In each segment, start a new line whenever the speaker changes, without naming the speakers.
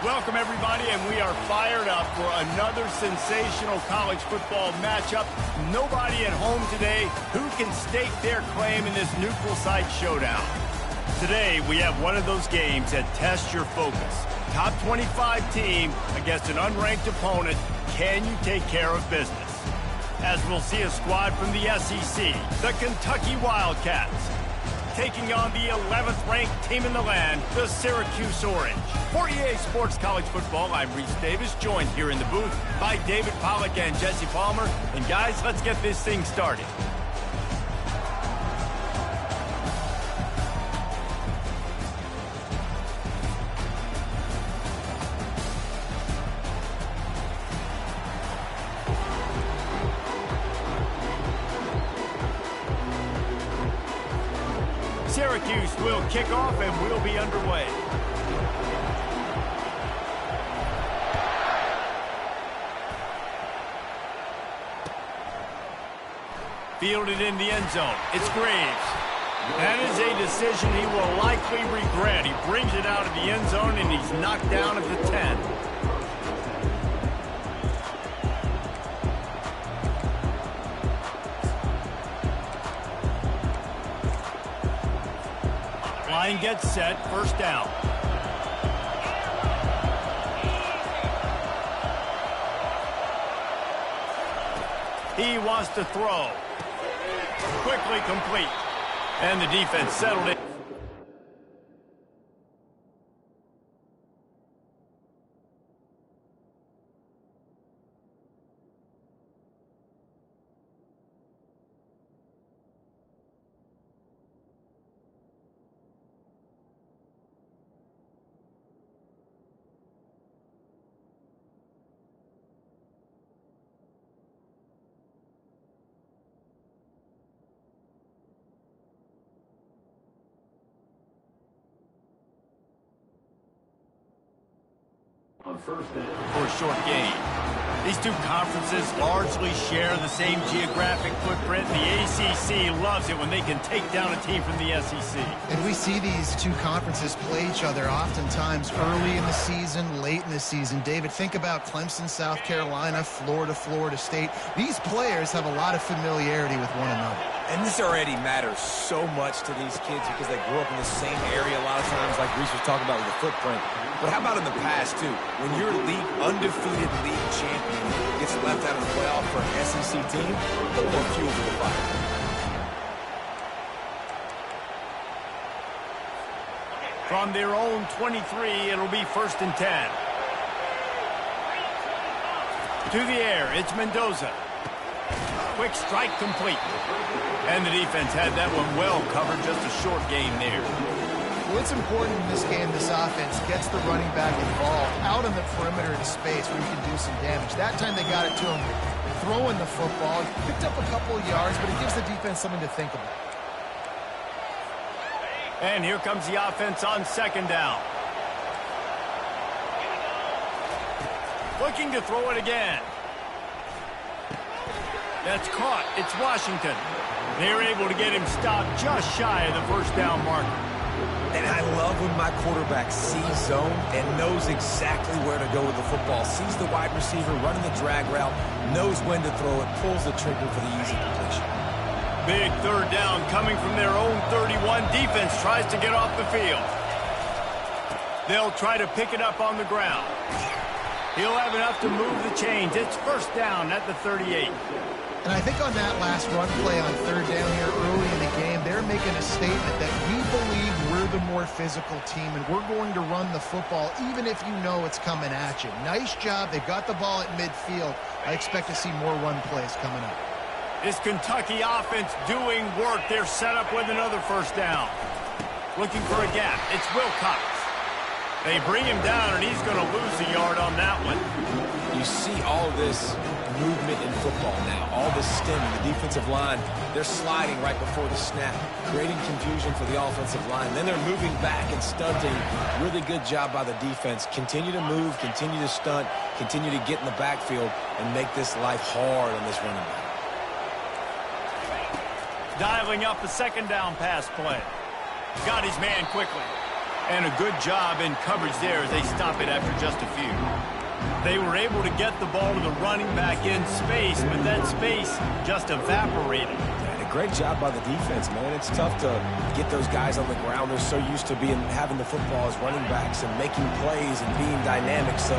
Welcome, everybody, and we are fired up for another sensational college football matchup. Nobody at home today who can stake their claim in this neutral site showdown. Today, we have one of those games that tests your focus. Top 25 team against an unranked opponent. Can you take care of business? As we'll see a squad from the SEC, the Kentucky Wildcats, taking on the 11th ranked team in the land, the Syracuse Orange. For EA Sports College Football, I'm Reese Davis, joined here in the booth by David Pollack and Jesse Palmer. And guys, let's get this thing started. Syracuse will kick off and we'll be underway. Fielded in the end zone. It's Graves. That is a decision he will likely regret. He brings it out of the end zone and he's knocked down at the 10. Line gets set, first down. He wants to throw. Quickly complete. And the defense settled in. On first down for a short gain. These two conferences largely share the same geographic footprint. The ACC loves it when they can take down a team from the SEC.
And we see these two conferences play each other oftentimes early in the season, late in the season. David, think about Clemson, South Carolina, Florida, Florida State. These players have a lot of familiarity with one another.
And this already matters so much to these kids because they grew up in the same area a lot of times, like Reese was talking about with the footprint. But how about in the past, too? When your undefeated league champion gets left out of the playoff for an SEC team, a little more fuel to the fire.
From their own 23, it'll be first and 10. To the air, it's Mendoza. Quick strike complete. And the defense had that one well covered, just a short gain there.
Well, it's important in this game, this offense gets the running back involved out on the perimeter in space where you can do some damage. That time they got it to him throwing the football. Picked up a couple of yards, but it gives the defense something to think about.
And here comes the offense on second down. Looking to throw it again. That's caught. It's Washington. They're able to get him stopped just shy of the first down marker.
And I love when my quarterback sees zone and knows exactly where to go with the football. Sees the wide receiver running the drag route, knows when to throw it, pulls the trigger for the easy completion.
Big third down coming from their own 31. Defense tries to get off the field. They'll try to pick it up on the ground. He'll have enough to move the chains. It's first down at the 38.
And I think on that last run play on third down here early in the game, they're making a statement that we believe we're the more physical team and we're going to run the football even if you know it's coming at you. Nice job. They got the ball at midfield. I expect to see more run plays coming up.
This Kentucky offense doing work. They're set up with another first down. Looking for a gap. It's Wilcox. They bring him down, and he's going to lose a yard on that one.
You see all this movement in football now, all this stemming. The defensive line, they're sliding right before the snap, creating confusion for the offensive line. Then they're moving back and stunting. Really good job by the defense. Continue to move, continue to stunt, continue to get in the backfield, and make this life hard on this running back.
Dialing up a second down pass play. Got his man quickly. And a good job in coverage there as they stop it after just a few. They were able to get the ball to the running back in space, but that space just evaporated.
And a great job by the defense, man. It's tough to get those guys on the ground. They're so used to having the football as running backs and making plays and being dynamic. So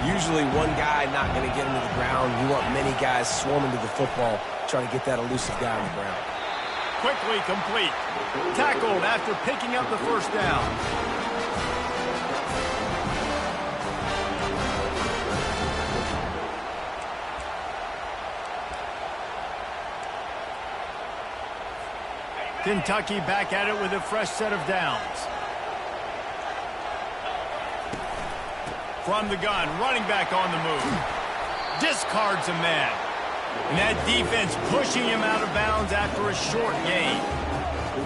usually one guy not going to get into the ground. You want many guys swarming to the football, trying to get that elusive guy on the ground.
Quickly complete. Tackled after picking up the first down. Kentucky back at it with a fresh set of downs. From the gun, running back on the move. Discards a man. And that defense pushing him out of bounds after a short gain.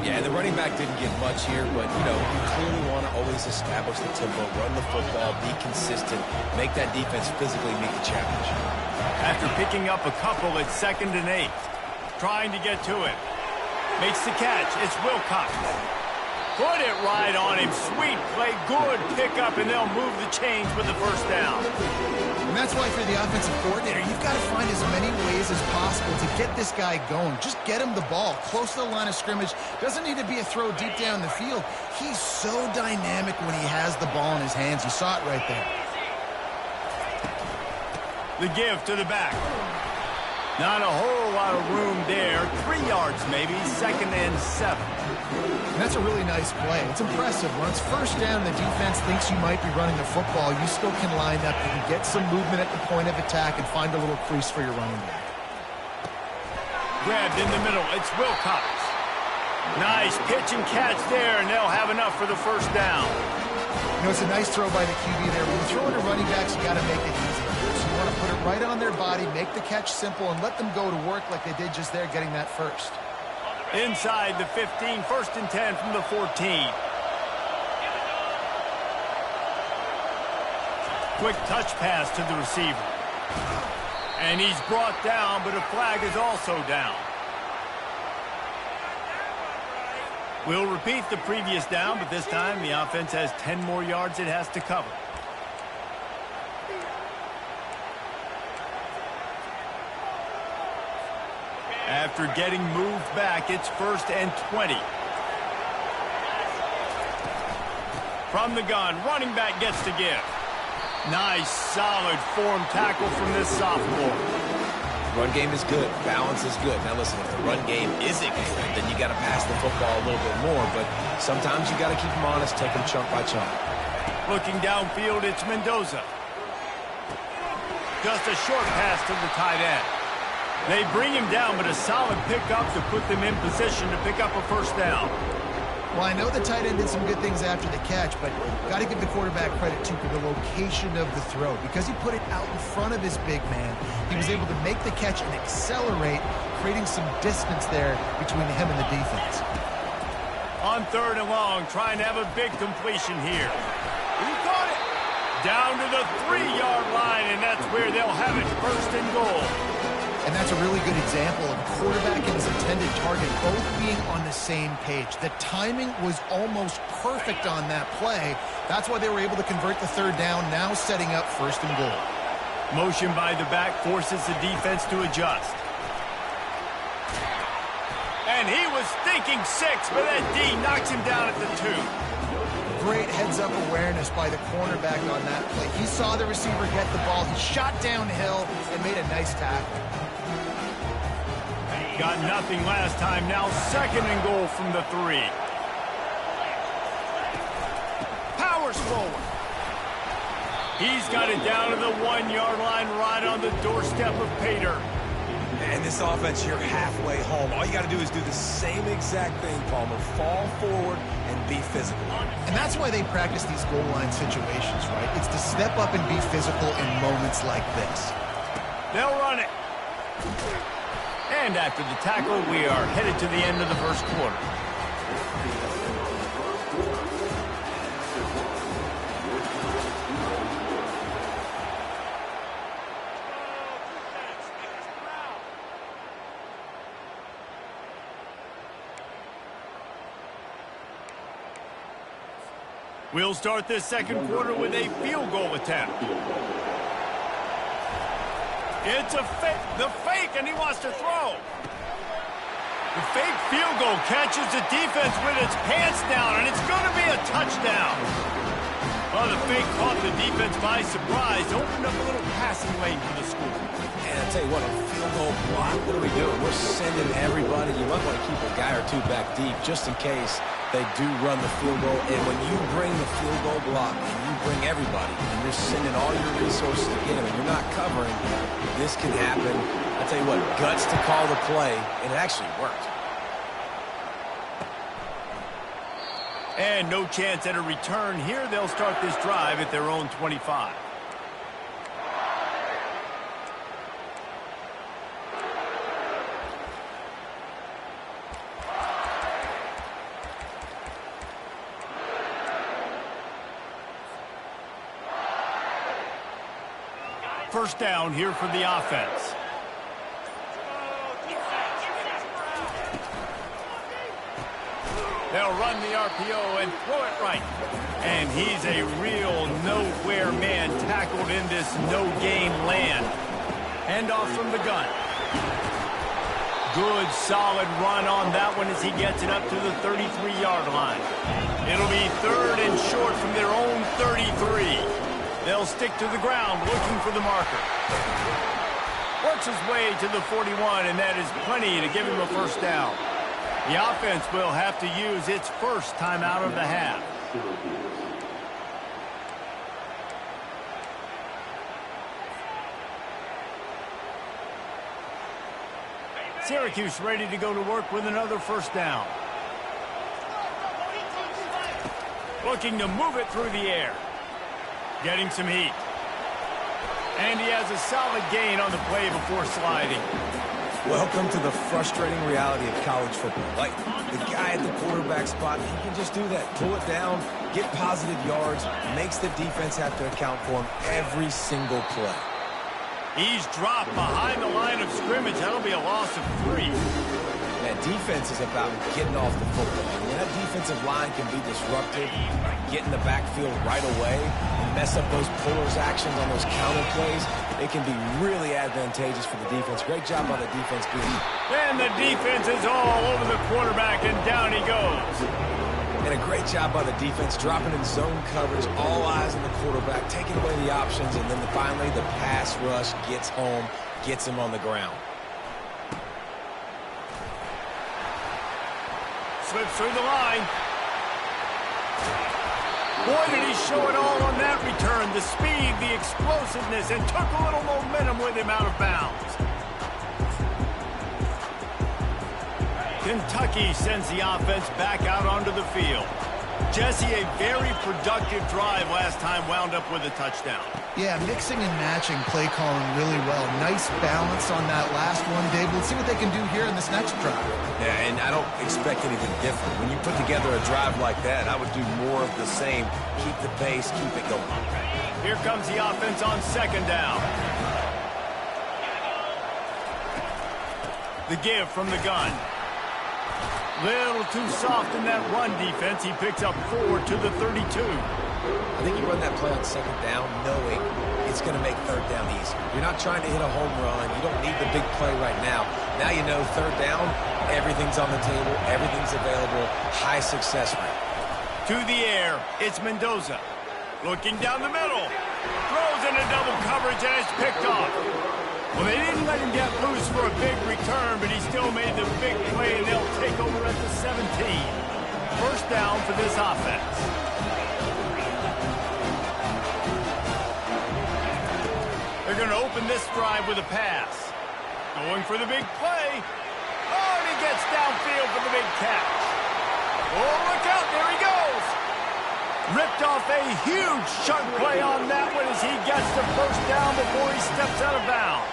Yeah, the running back didn't get much here, but, you know, you clearly want to always establish the tempo, run the football, be consistent, make that defense physically meet the challenge.
After picking up a couple at 2nd and 8. Trying to get to it. Makes the catch. It's Wilcox. Put it right on him. Sweet play. Good pickup, and they'll move the chains with the first down.
And that's why for the offensive coordinator, you've got to find as many ways as possible to get this guy going. Just get him the ball close to the line of scrimmage. Doesn't need to be a throw deep down the field. He's so dynamic when he has the ball in his hands. You saw it right there.
The give to the back. Not a whole lot of room there. 3 yards maybe. 2nd and 7.
And that's a really nice play. It's impressive. When it's first down, the defense thinks you might be running the football. You still can line up. You can get some movement at the point of attack and find a little crease for your running back.
Grabbed in the middle. It's Wilcox. Nice pitch and catch there, and they'll have enough for the first down.
You know, it's a nice throw by the QB there. When you're throwing to running backs, you got to make it easy. So you want to put it right on their body, make the catch simple, and let them go to work like they did just there, getting that first.
Inside the 15, 1st and 10 from the 14. Quick touch pass to the receiver. And he's brought down, but a flag is also down. We'll repeat the previous down, but this time the offense has 10 more yards it has to cover. After getting moved back, it's 1st and 20. From the gun, running back gets to give. Nice, solid form tackle from this sophomore.
Run game is good. Balance is good. Now listen, if the run game isn't good, then you got to pass the football a little bit more. But sometimes you got to keep them honest, take them chunk by chunk.
Looking downfield, it's Mendoza. Just a short pass to the tight end. They bring him down, but a solid pickup to put them in position to pick up a first down.
Well, I know the tight end did some good things after the catch, but got to give the quarterback credit, too, for the location of the throw. Because he put it out in front of his big man, he was able to make the catch and accelerate, creating some distance there between him and the defense.
On 3rd and long, trying to have a big completion here. He caught it. Down to the 3-yard line, and that's where they'll have it, 1st and goal.
And that's a really good example of a quarterback and his intended target both being on the same page. The timing was almost perfect on that play. That's why they were able to convert the 3rd down, now setting up 1st and goal.
Motion by the back forces the defense to adjust. And he was thinking 6, but that D knocks him down at the 2.
Great heads-up awareness by the cornerback on that play. He saw the receiver get the ball. He shot downhill and made a nice tackle.
Got nothing last time. Now 2nd and goal from the 3. Powers forward. He's got it down to the 1-yard line right on the doorstep of Pater.
And this offense, you're halfway home. All you got to do is do the same exact thing, Palmer. Fall forward and be physical.
And that's why they practice these goal line situations, right? It's to step up and be physical in moments like this.
They'll run it. And after the tackle, we are headed to the end of the 1st quarter. We'll start this second quarter with a field goal attempt. It's a fake, the fake, and he wants to throw. The fake field goal catches the defense with its pants down, and it's going to be a touchdown. Well, the fake caught the defense by surprise, opened up a little passing lane for the school.
And I tell you what, a field goal block, what are we doing? We're sending everybody. You might want to keep a guy or two back deep just in case they do run the field goal. And when you bring the field goal block and you bring everybody and you're sending all your resources to get them and you're not covering, this can happen. I tell you what, guts to call the play, and it actually worked.
And no chance at a return here. They'll start this drive at their own 25. First down here for the offense. They'll run the RPO and throw it right. And he's a real nowhere man tackled in this no-game land. Handoff from the gun. Good, solid run on that one as he gets it up to the 33-yard line. It'll be third and short from their own 33. They'll stick to the ground looking for the marker. Works his way to the 41, and that is plenty to give him a first down. The offense will have to use its first timeout of the half. Syracuse ready to go to work with another first down. Looking to move it through the air. Getting some heat. And he has a solid gain on the play before sliding.
Welcome to the frustrating reality of college football. Like, the guy at the quarterback spot, he can just do that. Pull it down, get positive yards, makes the defense have to account for him every single play.
He's dropped behind the line of scrimmage. That'll be a loss of 3.
That defense is about getting off the football. And when that defensive line can be disrupted, get in the backfield right away, and mess up those pullers actions on those counter plays, it can be really advantageous for the defense. Great job by the defense being.
And the defense is all over the quarterback, and down he goes.
And a great job by the defense, dropping in zone coverage, all eyes on the quarterback, taking away the options, and then finally the pass rush gets home, gets him on the ground.
Slips through the line. Boy, did he show it all on that return. The speed, the explosiveness, and took a little momentum with him out of bounds. Kentucky sends the offense back out onto the field. Jesse, a very productive drive last time, wound up with a touchdown.
Yeah, mixing and matching play calling really well. Nice balance on that last one, Dave. Let's see what they can do here in this next drive.
Yeah, and I don't expect anything different. When you put together a drive like that, I would do more of the same. Keep the pace, keep it going.
Here comes the offense on second down. The give from the gun. Little too soft in that run defense. He picks up 4 to the 32.
I think you run that play on second down knowing it's going to make third down easy. You're not trying to hit a home run. You don't need the big play right now. Now you know third down, everything's on the table, everything's available, high success rate.
To the air, it's Mendoza. Looking down the middle. Throws into double coverage and it's picked off. Well, they didn't let him get loose for a big return, but he still made the big play, and they'll take over at the 17. First down for this offense. They're going to open this drive with a pass. Going for the big play. Oh, and he gets downfield for the big catch. Oh, look out, there he goes. Ripped off a huge chunk play on that one as he gets the first down before he steps out of bounds.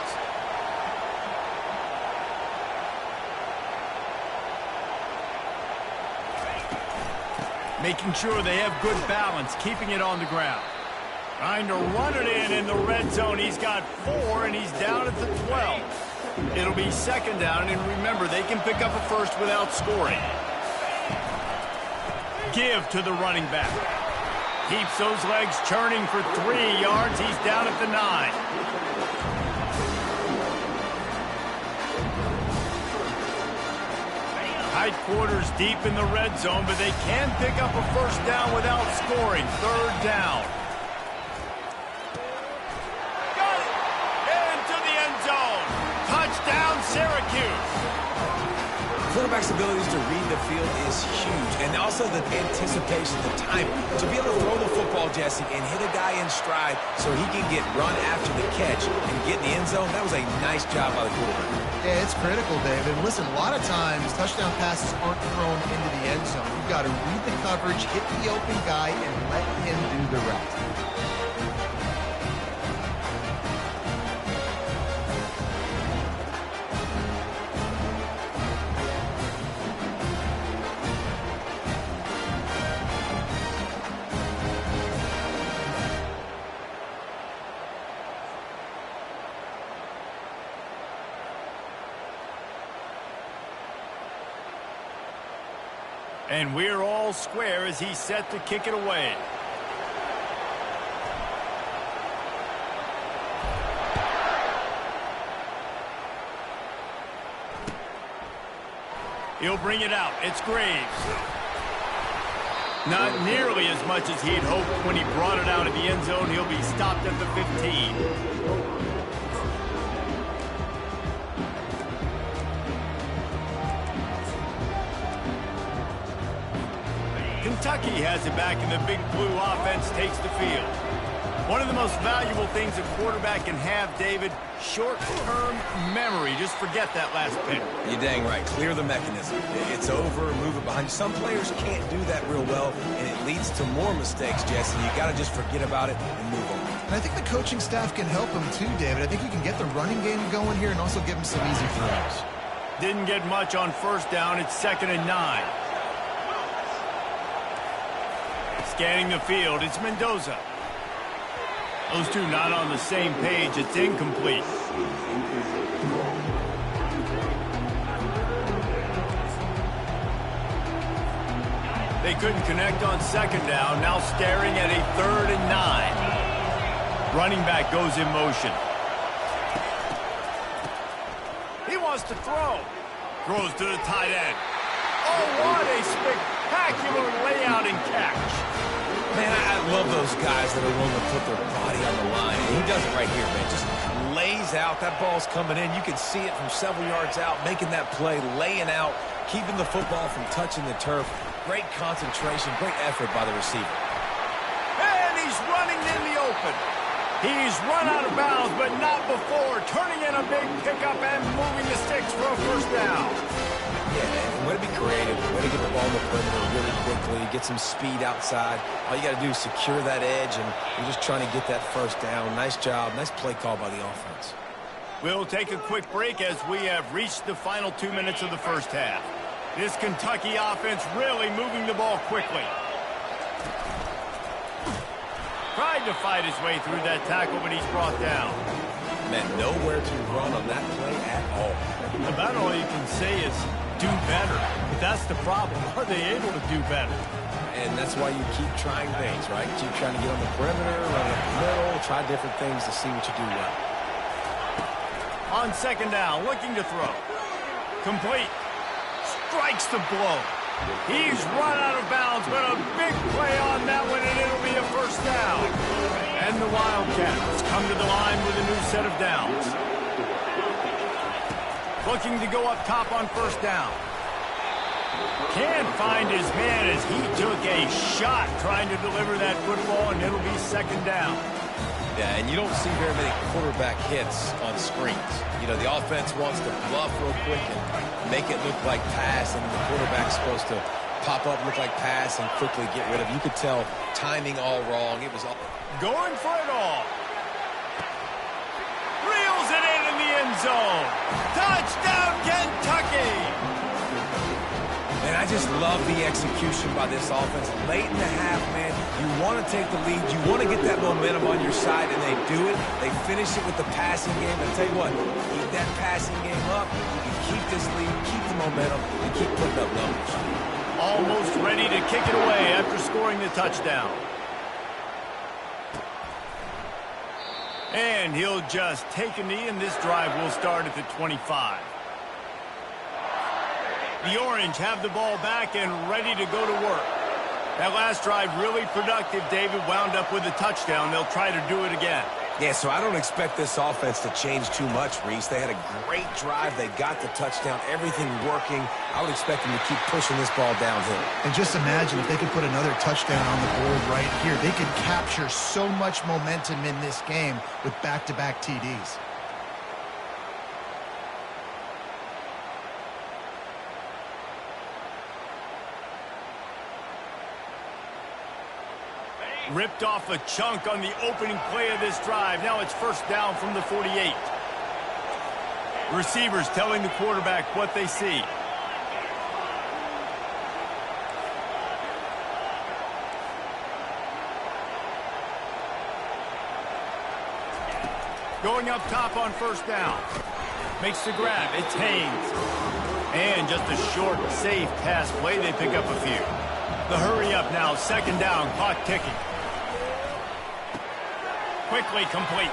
Making sure they have good balance, keeping it on the ground. Trying to run it in the red zone. He's got 4, and he's down at the 12. It'll be second down, and remember, they can pick up a first without scoring. Give to the running back. Keeps those legs churning for 3 yards. He's down at the 9. Tight quarters deep in the red zone, but they can pick up a first down without scoring. 3rd down. Got it! Into the end zone. Touchdown, Syracuse.
Quarterback's abilities to read the field is huge, and also the anticipation, the timing. To be able to throw the football, Jesse, and hit a guy in stride so he can get run after the catch and get in the end zone, that was a nice job by the quarterback.
Yeah, it's critical, David. Listen, a lot of times touchdown passes aren't thrown into the end zone. You've got to read the coverage, hit the open guy, and let him do the rest.
And we're all square as he's set to kick it away. He'll bring it out. It's Graves. Not nearly as much as he'd hoped when he brought it out of the end zone. He'll be stopped at the 15. Kentucky has it back, and the big blue offense takes the field. One of the most valuable things a quarterback can have, David, short-term memory. Just forget that last pick.
You're dang right. Clear the mechanism. It's over, move it behind you. Some players can't do that real well, and it leads to more mistakes, Jesse. You got to just forget about it and move on.
And I think the coaching staff can help him too, David. I think you can get the running game going here and also give him some easy throws.
Didn't get much on first down. It's 2nd and 9. Scanning the field, it's Mendoza. Those two not on the same page. It's incomplete. They couldn't connect on 2nd down. Now staring at a 3rd and 9. Running back goes in motion. He wants to throw. Throws to the tight end. Oh, what a spectacular layout and catch.
Man, I love those guys that are willing to put their body on the line. And he does it right here, man. Just lays out. That ball's coming in. You can see it from several yards out, making that play, laying out, keeping the football from touching the turf. Great concentration, great effort by the receiver.
And he's running in the open. He's run out of bounds, but not before. Turning in a big pickup and moving the sticks for a first down.
Yeah, and way to be creative, way to get the ball in the perimeter really quickly, get some speed outside. All you got to do is secure that edge, and you're just trying to get that first down. Nice job, nice play call by the offense.
We'll take a quick break as we have reached the final 2 minutes of the first half. This Kentucky offense really moving the ball quickly. Tried to fight his way through that tackle, but he's brought down.
Man, nowhere to run on that play at all.
About all you can say is do better. But that's the problem. Are they able to do better?
And that's why you keep trying things, right? Keep trying to get on the perimeter, run up the middle, try different things to see what you do well.
On 2nd down, looking to throw. Complete. Strikes the blow. He's run out of bounds, but a big play on that one, and it'll be a first down. And the Wildcats come to the line with a new set of downs. Looking to go up top on first down. Can't find his man as he took a shot trying to deliver that football, and it'll be 2nd down.
Yeah, and you don't see very many quarterback hits on screens. You know, the offense wants to bluff real quick and make it look like pass, and the quarterback's supposed to pop up, look like pass, and quickly get rid of it. You could tell timing all wrong. It was all
going for it all. Reels it in the end zone. Touchdown, Kentucky!
And I just love the execution by this offense. Late in the half, man, you want to take the lead. You want to get that momentum on your side, and they do it. They finish it with the passing game. And tell you what, keep that passing game up. You can keep this lead, keep the momentum, and keep putting up numbers.
Almost ready to kick it away after scoring the touchdown. And he'll just take a knee, and this drive will start at the 25. The Orange have the ball back and ready to go to work. That last drive really productive. David wound up with a touchdown. They'll try to do it again.
Yeah, so I don't expect this offense to change too much, Reese. They had a great drive. They got the touchdown, everything working. I would expect them to keep pushing this ball downhill.
And just imagine if they could put another touchdown on the board right here. They could capture so much momentum in this game with back-to-back TDs.
Ripped off a chunk on the opening play of this drive. Now it's first down from the 48. Receivers telling the quarterback what they see. Going up top on first down. Makes the grab. It's Haynes. And just a short, safe pass play. They pick up a few. The hurry up now. Second down. Clock ticking. Quickly complete.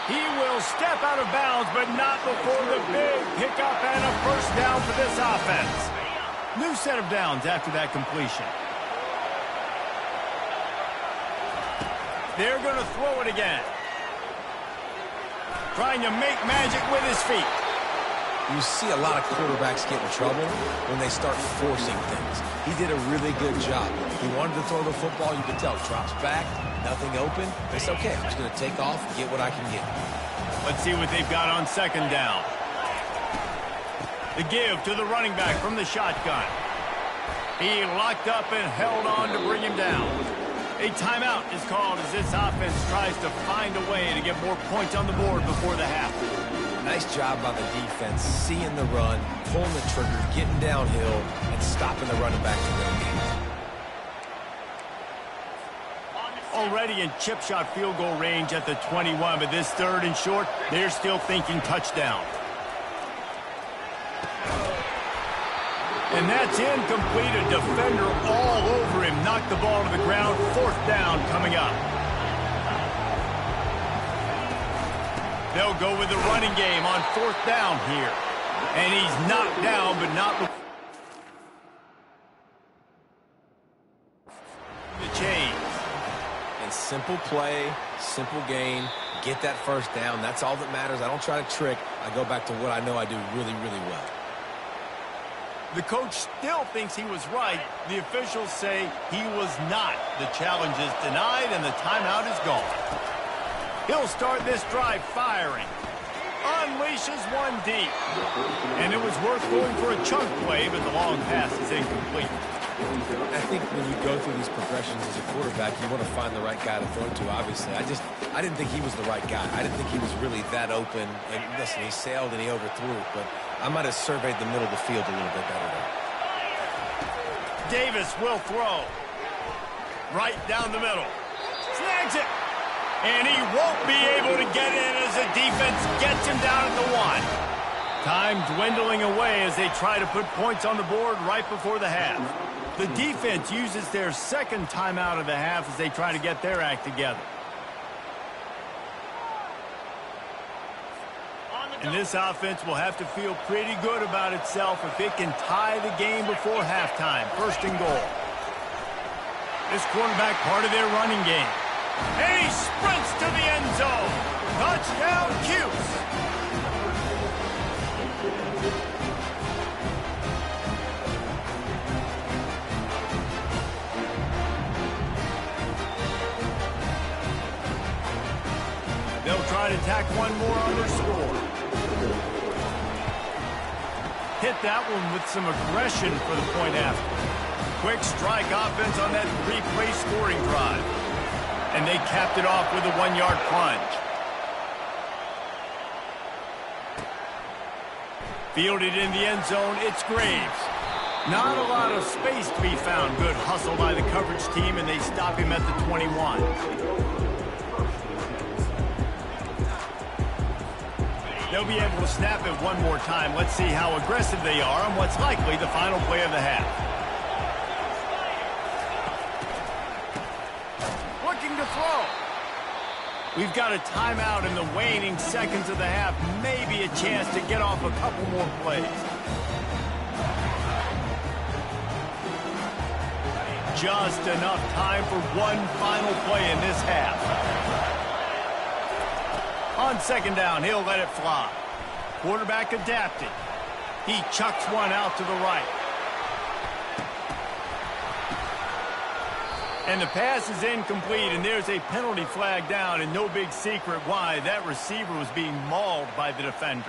He will step out of bounds, but not before the big pickup and a first down for this offense. New set of downs after that completion. They're going to throw it again. Trying to make magic with his feet.
You see a lot of quarterbacks get in trouble when they start forcing things. He did a really good job. He wanted to throw the football. You can tell. Drops back, nothing open. It's okay. I'm just going to take off and get what I can get.
Let's see what they've got on second down. The give to the running back from the shotgun. He locked up and held on to bring him down. A timeout is called as this offense tries to find a way to get more points on the board before the half.
Nice job by the defense, seeing the run, pulling the trigger, getting downhill, and stopping the running back from their game.
Already in chip shot field goal range at the 21, but this third and short, they're still thinking touchdown. And that's incomplete. A defender all over him. Knocked the ball to the ground. Fourth down coming up. They'll go with the running game on fourth down here. And he's knocked down, but not the chains.
And simple play, simple game, get that first down. That's all that matters. I don't try to trick. I go back to what I know I do really, really well.
The coach still thinks he was right. The officials say he was not. The challenge is denied, and the timeout is gone. He'll start this drive firing. Unleashes one deep. And it was worth going for a chunk play, but the long pass is incomplete.
I think when you go through these progressions as a quarterback, you want to find the right guy to throw to, obviously. I didn't think he was the right guy. I didn't think he was really that open. And listen, he sailed and he overthrew it, but I might have surveyed the middle of the field a little bit better there.
Davis will throw. Right down the middle. Snags it. And he won't be able to get in as the defense gets him down at the 1. Time dwindling away as they try to put points on the board right before the half. The defense uses their second timeout of the half as they try to get their act together. And this offense will have to feel pretty good about itself if it can tie the game before halftime. First and goal. This quarterback part of their running game. And he sprints to the end zone. Touchdown, Cuse. They'll try to tack one more on their score. Hit that one with some aggression for the point after. Quick strike offense on that three-play scoring drive. And they capped it off with a 1-yard plunge. Fielded in the end zone, it's Graves. Not a lot of space to be found. Good hustle by the coverage team, and they stop him at the 21. They'll be able to snap it one more time. Let's see how aggressive they are on what's likely the final play of the half. Looking to throw. We've got a timeout in the waning seconds of the half. Maybe a chance to get off a couple more plays. Just enough time for one final play in this half. On second down, he'll let it fly. Quarterback adapted. He chucks one out to the right. And the pass is incomplete, and there's a penalty flag down, and no big secret why. That receiver was being mauled by the defender.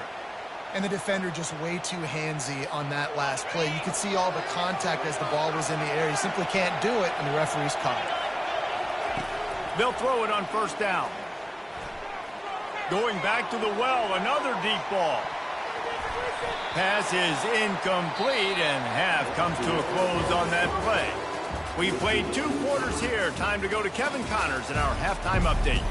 And the defender just way too handsy on that last play. You could see all the contact as the ball was in the air. He simply can't do it, and the referee's caught it.
They'll throw it on first down. Going back to the well, another deep ball. Pass is incomplete, and half comes to a close on that play. We played 2 quarters here. Time to go to Kevin Connors in our halftime update.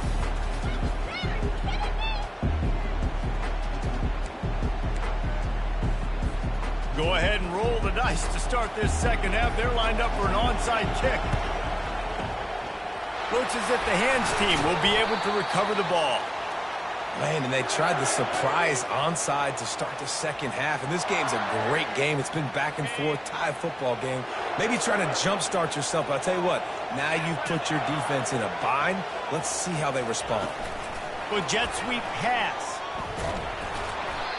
Go ahead and roll the dice to start this second half. They're lined up for an onside kick. Looks as if the hands team will be able to recover the ball.
Man, and they tried the surprise onside to start the second half. And this game's a great game. It's been back and forth, tie football game. Maybe trying to jumpstart yourself. But I'll tell you what, now you've put your defense in a bind. Let's see how they respond.
Well, jet sweep pass.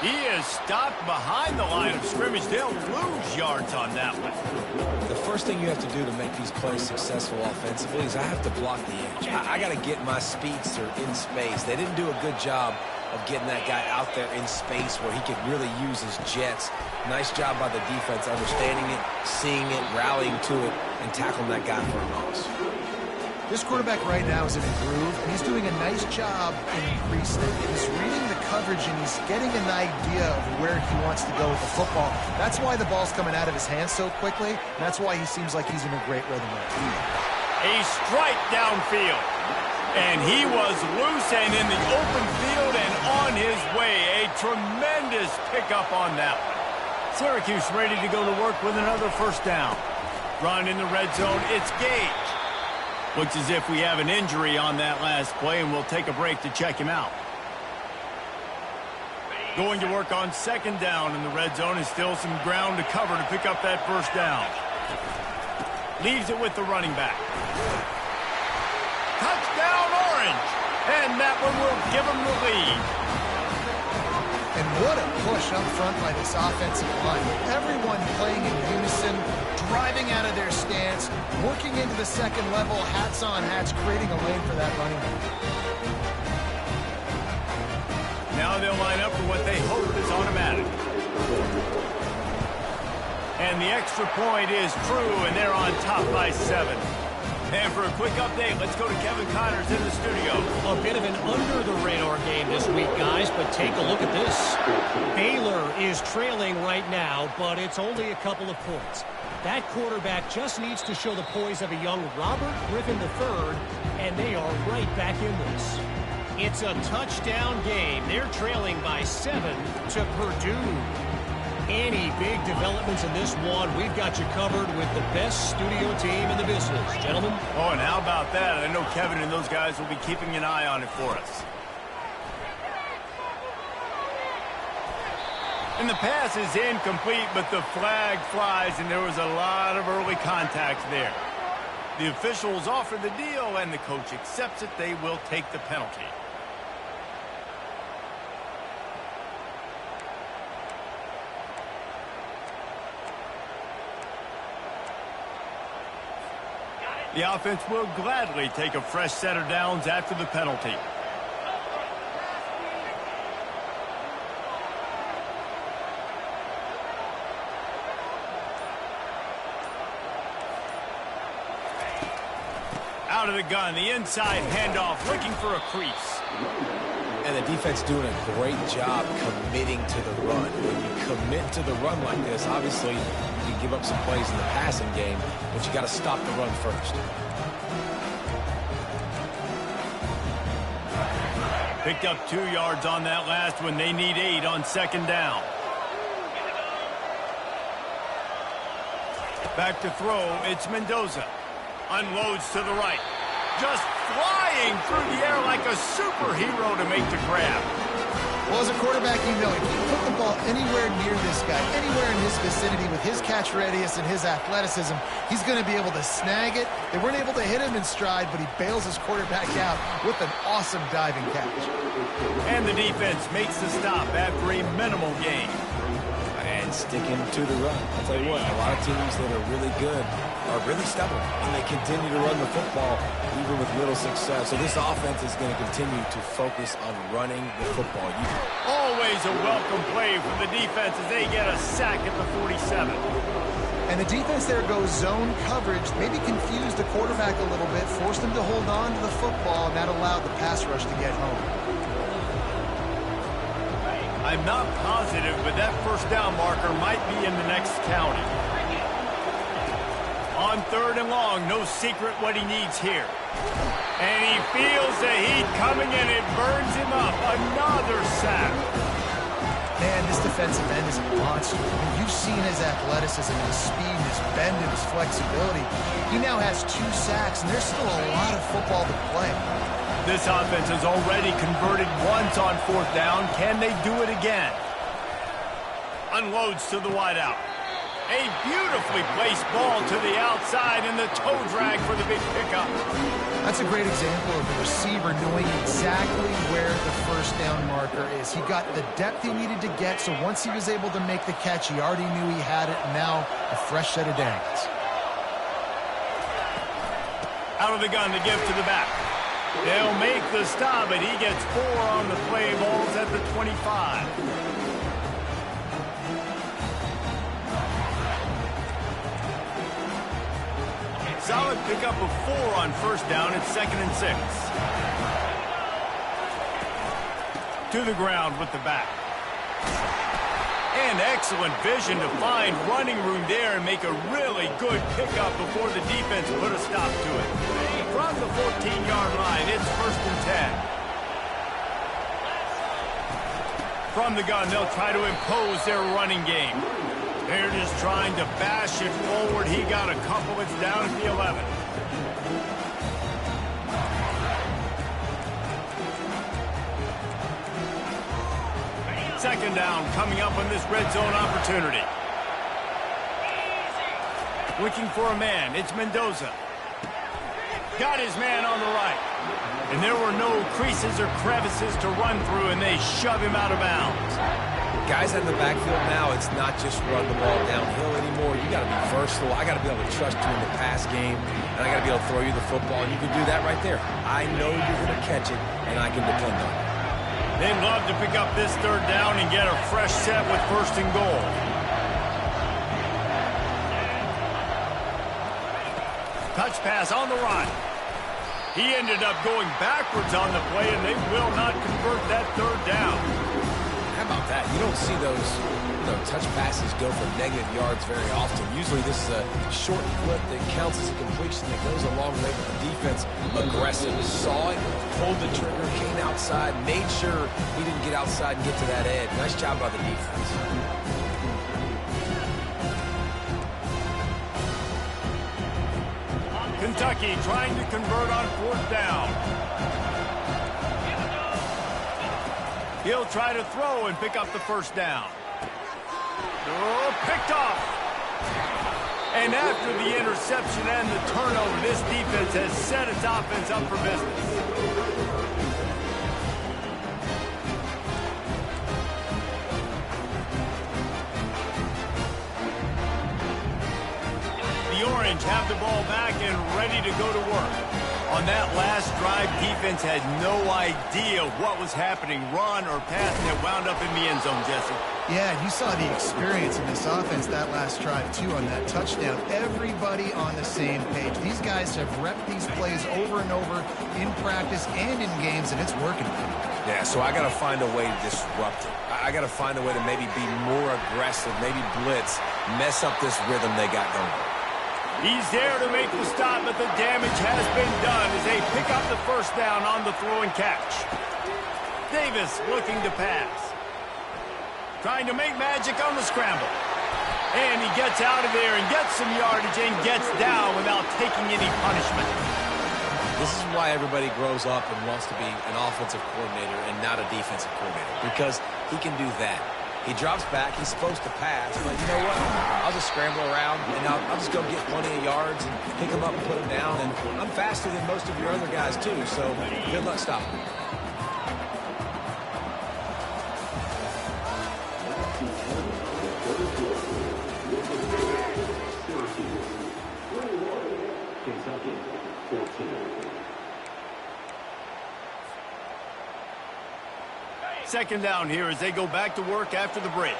He is stopped behind the line of scrimmage. They'll lose yards on that one.
The first thing you have to do to make these plays successful offensively is I have to block the edge. I got to get my speedster in space. They didn't do a good job of getting that guy out there in space where he could really use his jets. Nice job by the defense understanding it, seeing it, rallying to it, and tackling that guy for a loss.
This quarterback right now is in a groove, and he's doing a nice job in pre-snap. He's reading the coverage, and he's getting an idea of where he wants to go with the football. That's why the ball's coming out of his hands so quickly, and that's why he seems like he's in a great rhythm right now.
A strike downfield. And he was loose and in the open field and on his way. A tremendous pickup on that one. Syracuse ready to go to work with another first down. Run in the red zone. It's Gage. Looks as if we have an injury on that last play, and we'll take a break to check him out. Going to work on second down in the red zone, and still some ground to cover to pick up that first down. Leaves it with the running back. Touchdown, Orange! And that one will give him the lead.
And what a push up front by this offensive line. Everyone playing in unison, driving out of their stance, working into the second level, hats on hats, creating a lane for that running back.
Now they'll line up for what they hope is automatic. And the extra point is true, and they're on top by 7. And for a quick update, let's go to Kevin Connors in the studio.
A bit of an under-the-radar game this week, guys, but take a look at this. Baylor is trailing right now, but it's only a couple of points. That quarterback just needs to show the poise of a young Robert Griffin III, and they are right back in this. It's a touchdown game. They're trailing by 7 to Purdue. Any big developments in this one, we've got you covered with the best studio team in the business, gentlemen.
Oh, and how about that? I know Kevin and those guys will be keeping an eye on it for us. And the pass is incomplete, but the flag flies, and there was a lot of early contact there. The officials offer the deal, and the coach accepts it. They will take the penalty. The offense will gladly take a fresh set of downs after the penalty. Out of the gun, the inside handoff, looking for a crease.
And the defense doing a great job committing to the run. When you commit to the run like this, obviously you give up some plays in the passing game, but you got to stop the run first.
Picked up 2 yards on that last one. They need 8 on second down. Back to throw. It's Mendoza. Unloads to the right. just flying through the air like a superhero to make the grab.
Well, as a quarterback, you know, if you put the ball anywhere near this guy, anywhere in his vicinity with his catch radius and his athleticism, he's going to be able to snag it. They weren't able to hit him in stride, but he bails his quarterback out with an awesome diving catch.
And the defense makes the stop after a minimal gain.
And sticking to the run. I'll tell you what, a lot of teams that are really good are really stubborn, and they continue to run the football even with little success. So this offense is going to continue to focus on running the football.
Always a welcome play from the defense as they get a sack at the 47.
And the defense there goes zone coverage, maybe confused the quarterback a little bit, forced him to hold on to the football, and that allowed the pass rush to get home.
I'm not positive, but that first down marker might be in the next county. On 3rd and long, no secret what he needs here. And he feels the heat coming and it burns him up. Another sack.
Man, this defensive end is a monster. I mean, you've seen his athleticism, his speed, his bend, and his flexibility. He now has 2 sacks, and there's still a lot of football to play.
This offense has already converted once on 4th down. Can they do it again? Unloads to the wideout. A beautifully placed ball to the outside and the toe drag for the big pickup.
That's a great example of the receiver knowing exactly where the first down marker is. He got the depth he needed to get, so once he was able to make the catch, he already knew he had it, and now a fresh set of downs.
Out of the gun to give to the back. They'll make the stop, but he gets 4 on the play. Ball's at the 25. Solid pickup of 4 on first down. It's 2nd and 6. To the ground with the back. And excellent vision to find running room there and make a really good pickup before the defense put a stop to it. From the 14-yard line, it's 1st and 10. From the gun, they'll try to impose their running game. They're just trying to bash it forward. He got a couple. It's down at the 11. Second down coming up on this red zone opportunity. Looking for a man. It's Mendoza. Got his man on the right. And there were no creases or crevices to run through, and they shove him out of bounds.
Guys in the backfield now, it's not just run the ball downhill anymore. You got to be versatile. I got to be able to trust you in the pass game, and I got to be able to throw you the football, and you can do that right there. I know you're going to catch it, and I can depend on it.
They'd love to pick up this 3rd down and get a fresh set with 1st and goal. Touch pass on the run. He ended up going backwards on the play, and they will not convert that 3rd down.
How about that? You don't see those touch passes go for negative yards very often. Usually this is a short flip that counts as a completion that goes a long way, but the defense aggressive. Saw it, pulled the trigger, came outside, made sure he didn't get outside and get to that edge. Nice job by the defense.
Kentucky trying to convert on 4th down. He'll try to throw and pick up the first down. Oh, picked off. And after the interception and the turnover, this defense has set its offense up for business. The Orange have the ball back and ready to go to work. On that last drive, defense had no idea what was happening, run or pass, and it wound up in the end zone, Jesse.
Yeah, you saw the experience in this offense that last drive, too, on that touchdown. Everybody on the same page. These guys have repped these plays over and over in practice and in games, and it's working.
Yeah, so I got to find a way to disrupt it. I got to find a way to maybe be more aggressive, maybe blitz, mess up this rhythm they got going.
He's there to make the stop, but the damage has been done as they pick up the first down on the throw and catch. Davis looking to pass. Trying to make magic on the scramble. And he gets out of there and gets some yardage and gets down without taking any punishment.
This is why everybody grows up and wants to be an offensive coordinator and not a defensive coordinator, because he can do that. He drops back. He's supposed to pass, but you know what? I'll just scramble around, and I'll just go get plenty of yards and pick them up and put them down. And I'm faster than most of your other guys, too, so good luck stopping me.
Second down here as they go back to work after the break.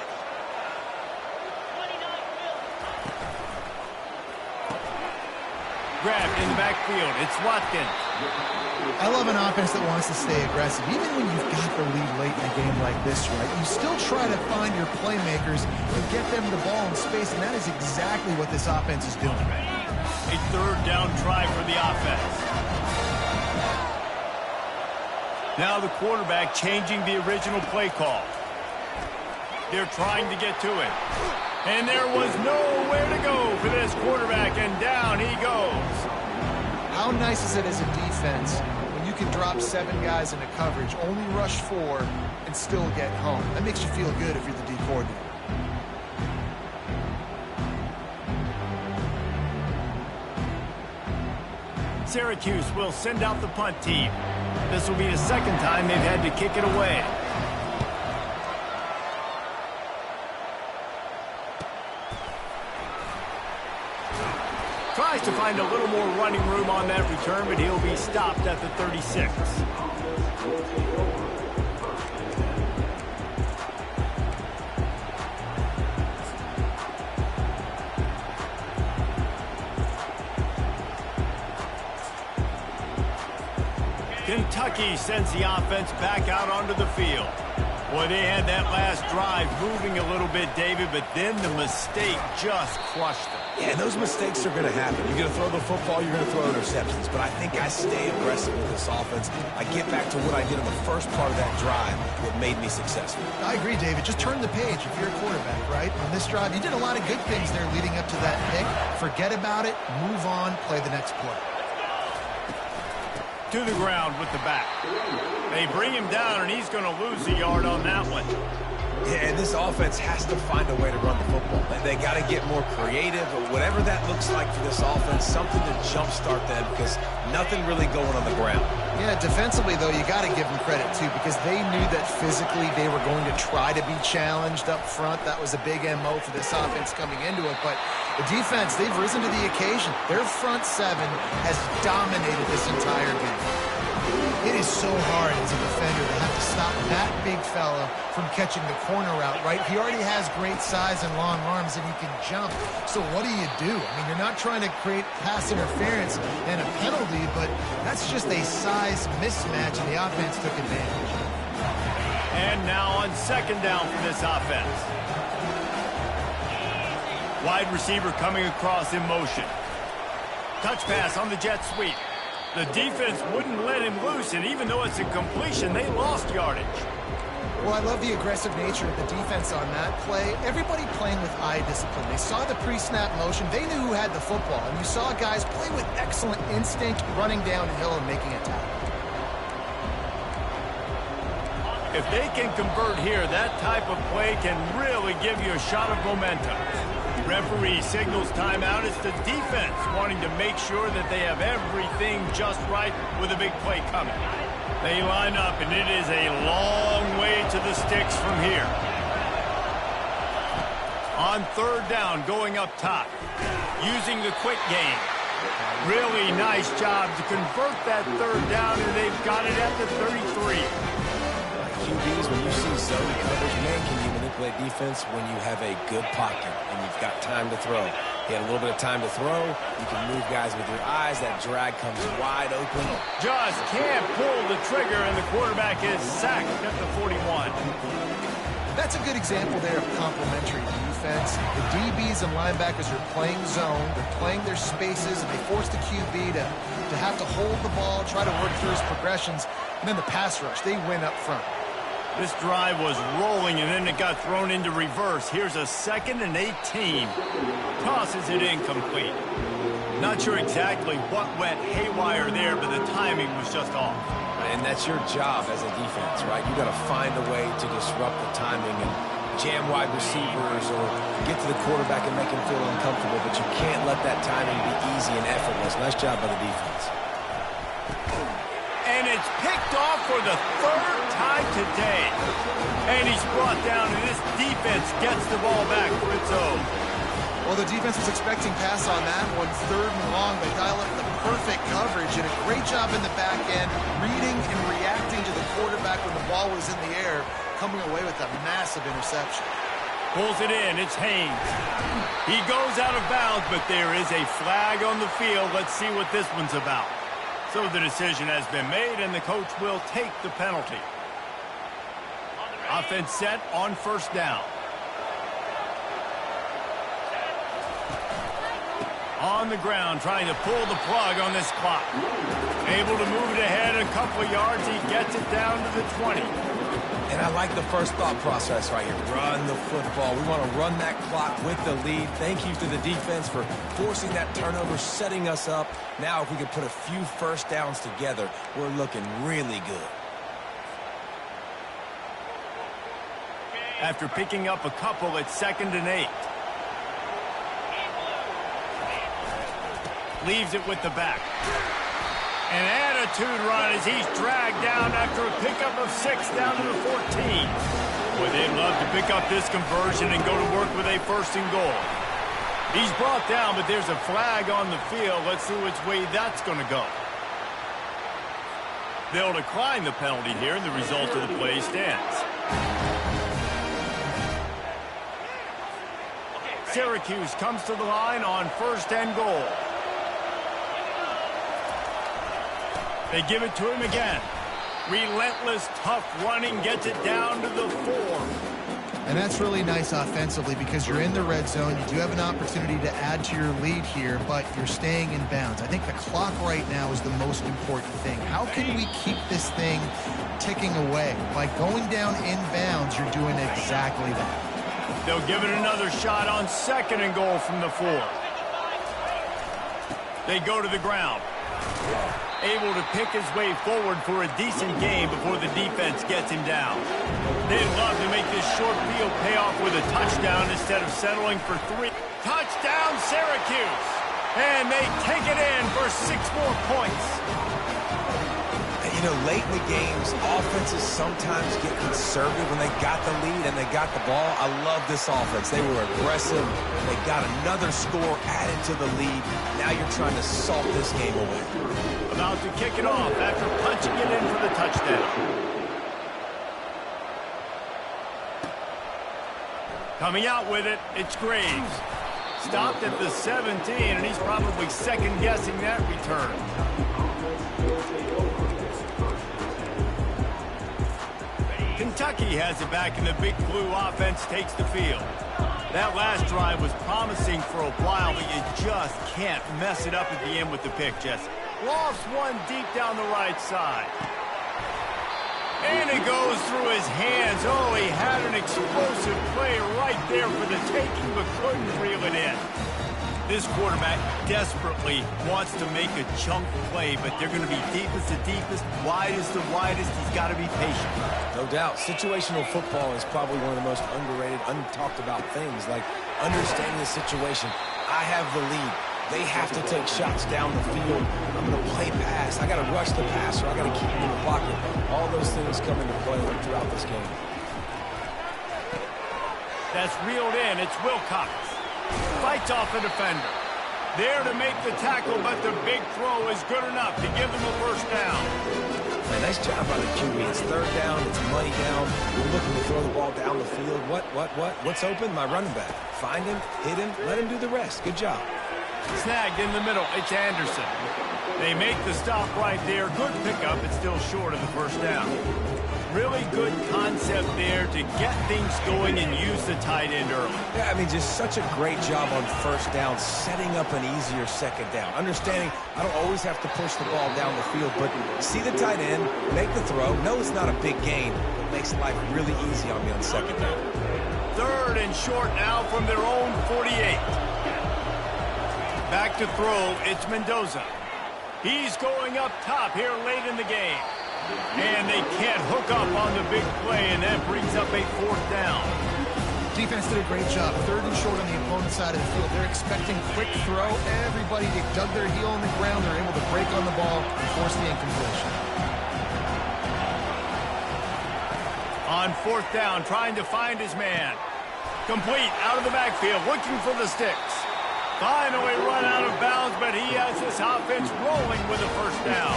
Grabbed in the backfield. It's Watkins.
I love an offense that wants to stay aggressive. Even when you've got the lead late in a game like this, right, you still try to find your playmakers and get them the ball in space, and that is exactly what this offense is doing.
A third down try for the offense. Now the quarterback changing the original play call. They're trying to get to it. And there was nowhere to go for this quarterback, and down he goes.
How nice is it as a defense when you can drop 7 guys into coverage, only rush 4, and still get home? That makes you feel good if you're the D coordinator.
Syracuse will send out the punt team. This will be the second time they've had to kick it away. Tries to find a little more running room on that return, but he'll be stopped at the 36. Kentucky sends the offense back out onto the field. Boy, they had that last drive moving a little bit, David, but then the mistake just crushed them.
Yeah, those mistakes are going to happen. You're going to throw the football, you're going to throw interceptions. But I think I stay aggressive with this offense. I get back to what I did in the first part of that drive, what made me successful.
I agree, David. Just turn the page if you're a quarterback, right? On this drive, you did a lot of good things there leading up to that pick. Forget about it, move on, play the next play.
To the ground with the back. They bring him down, and he's going to lose a yard on that one.
Yeah, and this offense has to find a way to run the football. They got to get more creative, or whatever that looks like for this offense, something to jumpstart them, because nothing really going on the ground.
Yeah, defensively, though, you got to give them credit, too, because they knew that physically they were going to try to be challenged up front. That was a big MO for this offense coming into it, but the defense, they've risen to the occasion. Their front 7 has dominated this entire game. It is so hard as a defender to have to stop that big fella from catching the corner route, right? He already has great size and long arms, and he can jump. So what do? I mean, you're not trying to create pass interference and a penalty, but that's just a size mismatch, and the offense took advantage.
And now on second down for this offense. Wide receiver coming across in motion. Touch pass on the jet sweep. The defense wouldn't let him loose, and even though it's a completion, they lost yardage.
Well, I love the aggressive nature of the defense on that play. Everybody playing with eye discipline. They saw the pre-snap motion. They knew who had the football, and you saw guys play with excellent instinct, running downhill and making a tackle.
If they can convert here, that type of play can really give you a shot of momentum. Referee signals timeout. It's the defense wanting to make sure that they have everything just right with a big play coming. They line up, and it is a long way to the sticks from here. On third down, going up top, using the quick game. Really nice job to convert that third down, and they've got it at the 33.
QBs, when you see zone coverage, man, can you manipulate defense when you have a good pocket and you've got time to throw? He had a little bit of time to throw. You can move guys with your eyes. That drag comes wide open.
Just can't pull the trigger, and the quarterback is sacked at the 41.
That's a good example there of complementary defense. The DBs and linebackers are playing zone. They're playing their spaces, and they force the QB to have to hold the ball, try to work through his progressions, and then the pass rush. They win up front.
This drive was rolling, and then it got thrown into reverse. Here's a 2nd and 18. Tosses it incomplete. Not sure exactly what went haywire there, but the timing was just off.
And that's your job as a defense, right? You got to find a way to disrupt the timing and jam wide receivers or get to the quarterback and make him feel uncomfortable, but you can't let that timing be easy and effortless. Nice job by the defense.
And it's picked off for the third time today. And he's brought down, and this defense gets the ball back for its own.
Well, the defense was expecting pass on that one, 3rd and long. They dial up the perfect coverage and a great job in the back end, reading and reacting to the quarterback when the ball was in the air, coming away with a massive interception.
Pulls it in. It's Haynes. He goes out of bounds, but there is a flag on the field. Let's see what this one's about. So the decision has been made, and the coach will take the penalty. Offense set on 1st down. On the ground, trying to pull the plug on this clock. Able to move it ahead a couple of yards. He gets it down to the 20.
And I like the first thought process right here. Run the football. We want to run that clock with the lead. Thank you to the defense for forcing that turnover, setting us up. Now, if we could put a few first downs together, we're looking really good.
After picking up a couple, it's 2nd and 8. Leaves it with the back. An attitude run as he's dragged down after a pickup of 6 down to the 14. Boy, they'd love to pick up this conversion and go to work with a 1st and goal. He's brought down, but there's a flag on the field. Let's see which way that's going to go. They'll decline the penalty here, and the result of the play stands. Syracuse comes to the line on 1st and goal. They give it to him again. Relentless, tough running, gets it down to the 4.
And that's really nice offensively because you're in the red zone. You do have an opportunity to add to your lead here, but you're staying in bounds. I think the clock right now is the most important thing. How can we keep this thing ticking away? By going down in bounds, you're doing exactly that.
They'll give it another shot on 2nd and goal from the 4. They go to the ground. Able to pick his way forward for a decent game before the defense gets him down. They'd love to make this short field pay off with a touchdown instead of settling for 3. Touchdown, Syracuse! And they take it in for 6 more points.
You know, late in the games, offenses sometimes get conservative when they got the lead and they got the ball. I love this offense. They were aggressive. They got another score added to the lead. Now you're trying to salt this game away.
About to kick it off after punching it in for the touchdown. Coming out with it, it's Graves. Stopped at the 17, and he's probably second-guessing that return. Kentucky has it back, and the Big Blue offense takes the field. That last drive was promising for a while, but you just can't mess it up at the end with the pick, Jesse. Lofts one deep down the right side. And it goes through his hands. Oh, he had an explosive play right there for the taking, but couldn't reel it in. This quarterback desperately wants to make a chunk play, but they're going to be deepest to deepest, widest to widest. He's got to be patient.
No doubt. Situational football is probably one of the most underrated, untalked about things, like understanding the situation. I have the lead. They have to take shots down the field. I'm going to play pass. I got to rush the passer. I got to keep him in the pocket. All those things come into play throughout this game.
That's reeled in. It's Wilcox. Fights off a defender. There to make the tackle, but the big throw is good enough to give them a 1st down.
Man, nice job by the QB. It's 3rd down. It's money down. We're looking to throw the ball down the field. What's open? My running back. Find him, hit him, let him do the rest. Good job.
Snagged in the middle. It's Anderson. They make the stop right there. Good pickup. It's still short of the 1st down. Really good concept there to get things going and use the tight end early.
Yeah, I mean, just such a great job on 1st down, setting up an easier 2nd down. Understanding I don't always have to push the ball down the field, but see the tight end, make the throw. No, it's not a big gain. It makes life really easy on me on 2nd down.
3rd and short now from their own 48. Back to throw, it's Mendoza. He's going up top here late in the game. And they can't hook up on the big play, and that brings up a 4th down.
Defense did a great job. 3rd and short on the opponent's side of the field. They're expecting quick throw. Everybody dug their heel on the ground. They're able to break on the ball and force the incompletion.
On 4th down, trying to find his man. Complete out of the backfield, looking for the sticks. Finally run out of bounds, but he has this offense rolling with a 1st down.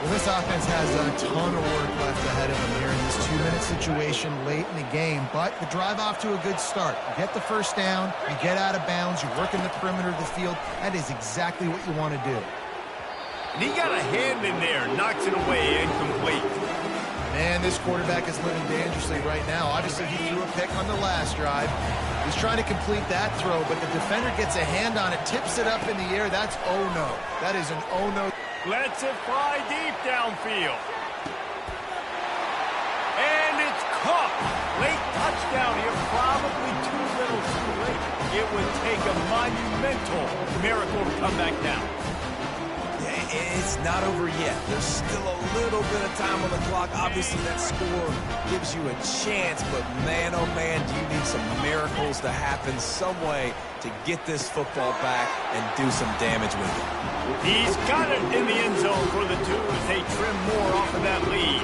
Well, this offense has a ton of work left ahead of them here in this 2-minute situation late in the game, but the drive off to a good start. You get the 1st down, you get out of bounds, you work in the perimeter of the field. That is exactly what you want to do.
And he got a hand in there, knocks it away, incomplete.
Man, this quarterback is living dangerously right now. Obviously, he threw a pick on the last drive. He's trying to complete that throw, but the defender gets a hand on it, tips it up in the air. That's oh no. That is an oh no.
Lets it fly deep downfield. And it's caught. Late touchdown here, probably too little too late. It would take a monumental miracle to come back down.
It's not over yet. There's still a little bit of time on the clock. Obviously, that score gives you a chance, but man, oh man, do you need some miracles to happen some way to get this football back and do some damage with it.
He's got it in the end zone for the 2 as they trim more off of that lead.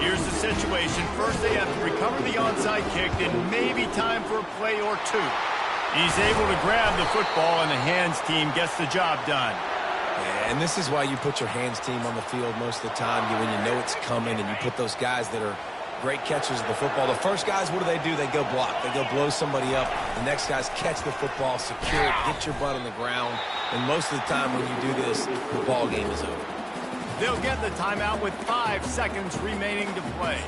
Here's the situation. First, they have to recover the onside kick, then maybe time for a play or 2. He's able to grab the football, and the hands team gets the job done.
And this is why you put your hands team on the field most of the time, when you know it's coming, and you put those guys that are great catchers of the football. The first guys, what do? They go block. They go blow somebody up. The next guys catch the football, secure it, get your butt on the ground. And most of the time when you do this, the ball game is over.
They'll get the timeout with 5 seconds remaining to play.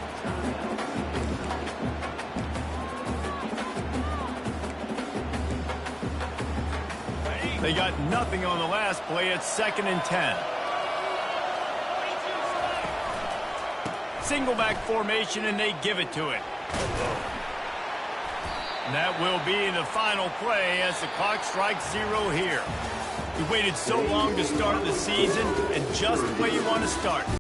They got nothing on the last play. It's 2nd and 10. Single back formation, and they give it to it. And that will be the final play as the clock strikes 0 here. We waited so long to start the season, and just the way you want to start.